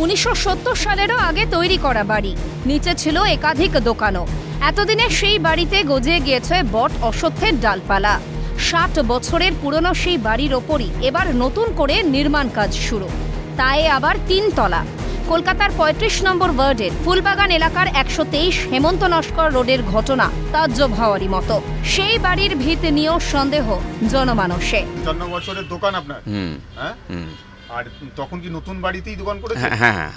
1970 সালেরও আগে তৈরি করা বাড়ি, নিচে ছিল একাধিক দোকানও। এতদিনে সেই বাড়িতে গজিয়ে গিয়েছে বট অশ্বত্থের ডালপালা। 60 বছরের পুরনো সেই বাড়ির ওপরই এবার নতুন করে নির্মাণ কাজ শুরু, তাই আবার 3 তলা। কলকাতার 35 নম্বর ওয়ার্ডের ফুলবাগান এলাকার 123 হেমন্ত নস্কর রোডের ঘটনা তাজ্জব হওয়ারই মতো। সেই বাড়ির ভিত নিয়েও সন্দেহ জনমানসে। 54 বছরের দোকান আপনার? হ্যাঁ। আর তখন কি নতুন বাড়িতেই দোকান করেছেন? হ্যাঁ,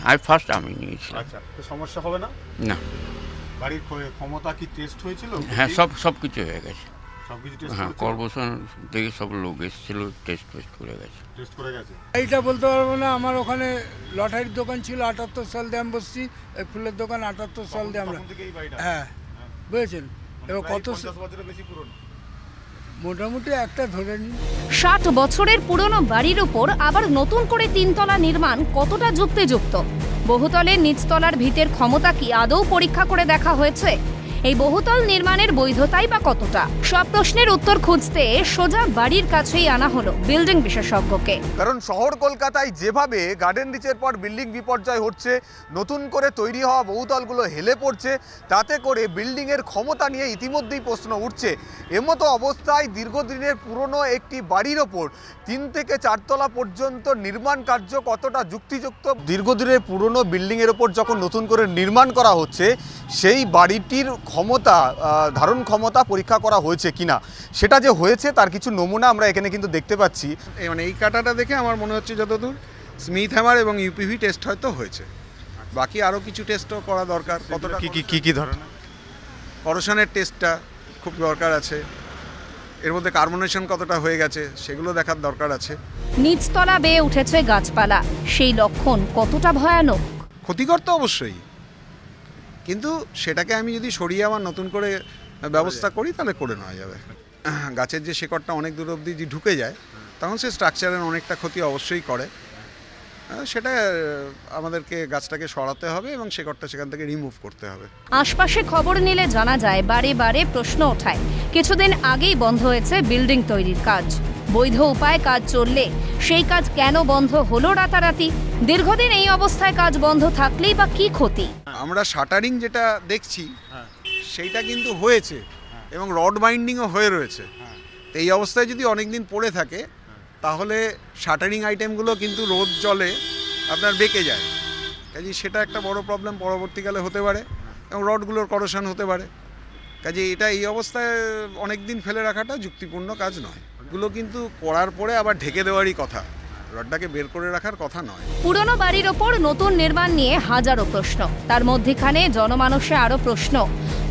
আমি ফার্স্ট আমি নিয়েছি। আচ্ছা, তো সমস্যা হবে না? না। বাড়ির ক্ষমতা কি টেস্ট হয়েছিল? হ্যাঁ, সব কিছু হয়ে গেছে। সবকিছু টেস্ট হ্যাঁ, কর্পোরেশন থেকে সব লোক এসেছিল, টেস্ট করে গেছে। এইটা বলতে পারবো না। আমার ওখানে লটারির দোকান ছিল, 78 সাল দিয়ে আমি বসছি। এই ফুলের দোকান 78 সাল দিয়ে আমরা। হ্যাঁ, বুঝেছেন। এবার কত বছরের বেশি পুরনো? মোটামুটি একটা ধরে নিন 60 বছরের পুরনো বাড়ির উপর আবার নতুন করে 3 তলা নির্মাণ কতটা যুক্তিযুক্ত? বহুতলের নিচতলার ভিতের ক্ষমতা কি আদৌ পরীক্ষা করে দেখা হয়েছে? এই বহুতল নির্মাণের বৈধতাই বা কতটা? সব প্রশ্নের উত্তর খুঁজতে সোজা বাড়ির কাছেই আনা হলো বিল্ডিং বিশেষজ্ঞকে। কারণ শহর কলকাতায় যেভাবে গার্ডেন রিচের পর বিল্ডিং বিপর্যয় হচ্ছে, নতুন করে তৈরি হওয়া বহুতলগুলো হেলে পড়ছে, তাতে করে বিল্ডিংয়ের ক্ষমতা নিয়ে ইতিমধ্যেই প্রশ্ন উঠছে। এমতো অবস্থায় দীর্ঘদিনের পুরনো একটি বাড়ির ওপর 3 থেকে 4 তলা পর্যন্ত নির্মাণ কার্য কতটা যুক্তিযুক্ত? দীর্ঘদিনের পুরনো বিল্ডিংয়ের ওপর যখন নতুন করে নির্মাণ করা হচ্ছে, সেই বাড়িটির ধারণ ক্ষমতা পরীক্ষা করা হয়েছে কিনা, সেটা যে হয়েছে তার কিছু নমুনা আমরা এখানে কিন্তু দেখতে পাচ্ছি। মানে এই কাটাটা দেখে আমার মনে হচ্ছে যতদূর স্মিথ হ্যামার এবং ইউপিভি টেস্ট হয়তো হয়েছে, বাকি আরও কিছু টেস্টও করা দরকার। কতটা কি ধরনের করোশনের টেস্টটা খুব দরকার আছে, এর মধ্যে কার্বনেশন কতটা হয়ে গেছে সেগুলো দেখার দরকার আছে। নিচতলা বেয়ে উঠেছে গাছপালা, সেই লক্ষণ কতটা ভয়ানক? ক্ষতিকর তো অবশ্যই, কিন্তু সেটাকে আমি যদি সরিয়ে আবার নতুন করে ব্যবস্থা করি তাহলে করে নেওয়া যাবে। গাছের যে শেকড়টা অনেক দূর অবধি যে ঢুকে যায়, তখন সে স্ট্রাকচারের অনেকটা ক্ষতি অবশ্যই করে। সেটা আমাদেরকে গাছটাকে সরাতে হবে এবং শেকড়টা সেখান থেকে রিমুভ করতে হবে। আশপাশে খবর নিলে জানা যায় বারে বারে প্রশ্ন ওঠায়, কিছুদিন আগেই বন্ধ হয়েছে বিল্ডিং তৈরির কাজ। বৈধ উপায়ে কাজ চললে সেই কাজ কেন বন্ধ হলো রাতারাতি? দীর্ঘদিন এই অবস্থায় কাজ বন্ধ থাকলেই বা কি ক্ষতি? আমরা শাটারিং যেটা দেখছি সেইটা কিন্তু হয়েছে এবং রড বাইন্ডিংও হয়ে রয়েছে। তো এই অবস্থায় যদি অনেক দিন পড়ে থাকে তাহলে শাটারিং আইটেমগুলো কিন্তু রোদ জলে আপনার বেঁকে যায়, কাজে সেটা একটা বড় প্রবলেম পরবর্তীকালে হতে পারে এবং রডগুলোর করোশন হতে পারে। কাজে এটা এই অবস্থায় অনেক দিন ফেলে রাখাটা যুক্তিপূর্ণ কাজ নয়। এগুলো কিন্তু করার পরে আবার ঢেকে দেওয়ারই কথা, রডটাকে বের করে রাখার কথা নয়। পুরনো বাড়ির ওপর নতুন নির্মাণ নিয়ে হাজারো প্রশ্ন, তার মধ্যেখানে জনমানসে আরো প্রশ্ন।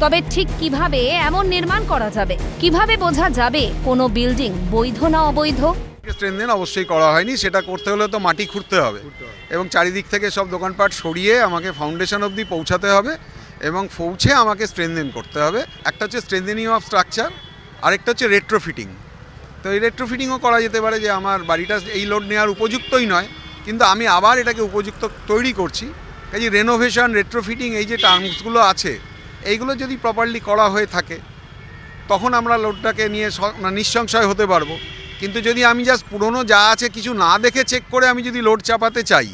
তবে ঠিক কিভাবে এমন নির্মাণ করা যাবে? কিভাবে বোঝা যাবে কোনো বিল্ডিং বৈধ না অবৈধ? স্ট্রেনথেন অবশ্যই করা হয়নি, সেটা করতে হলে তো মাটি খুঁড়তে হবে এবং চারিদিক থেকে সব দোকানপাট সরিয়ে আমাকে ফাউন্ডেশন অবধি পৌঁছাতে হবে এবং পৌঁছে আমাকে স্ট্রেনথেন করতে হবে। একটা হচ্ছে স্ট্রেনথেনিং অফ স্ট্রাকচার, আরেকটা হচ্ছে রেট্রোফিটিং। তো এই রেট্রোফিটিংও করা যেতে পারে যে আমার বাড়িটা এই লোড নেওয়ার উপযুক্তই নয়, কিন্তু আমি আবার এটাকে উপযুক্ত তৈরি করছি। কাজে রেনোভেশন, রেট্রোফিটিং, এই যে টার্মসগুলো আছে, এইগুলো যদি প্রপারলি করা হয়ে থাকে তখন আমরা লোডটাকে নিয়ে নিঃসংশয় হতে পারবো। কিন্তু যদি আমি জাস্ট পুরনো যা আছে কিছু না দেখে চেক করে আমি যদি লোড চাপাতে চাই,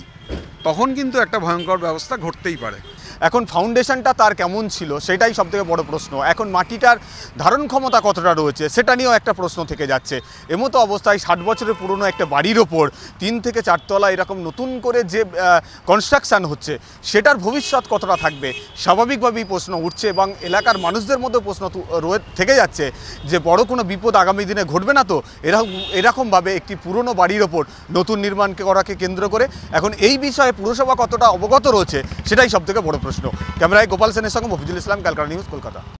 তখন কিন্তু একটা ভয়ঙ্কর ব্যবস্থা ঘটতেই পারে। এখন ফাউন্ডেশনটা তার কেমন ছিল সেটাই সবথেকে বড় প্রশ্ন। এখন মাটিটার ধারণ ক্ষমতা কতটা রয়েছে সেটা নিয়েও একটা প্রশ্ন থেকে যাচ্ছে। এমতো অবস্থায় 60 বছরের পুরনো একটা বাড়ির ওপর 3 থেকে 4 তলা এরকম নতুন করে যে কনস্ট্রাকশান হচ্ছে, সেটার ভবিষ্যৎ কতটা থাকবে স্বাভাবিকভাবেই প্রশ্ন উঠছে এবং এলাকার মানুষদের মধ্যে প্রশ্ন থেকে যাচ্ছে যে বড় কোনো বিপদ আগামী দিনে ঘটবে না তো এরকমভাবে একটি পুরনো বাড়ির ওপর নতুন নির্মাণ করাকে কেন্দ্র করে? এখন এই বিষয়ে পুরসভা কতটা অবগত রয়েছে সেটাই সবথেকে বড় প্রশ্ন। ক্যামেরায় গোপাল সেনের সঙ্গে মফিজুল ইসলাম, ক্যালকাটা নিউজ, কলকাতা।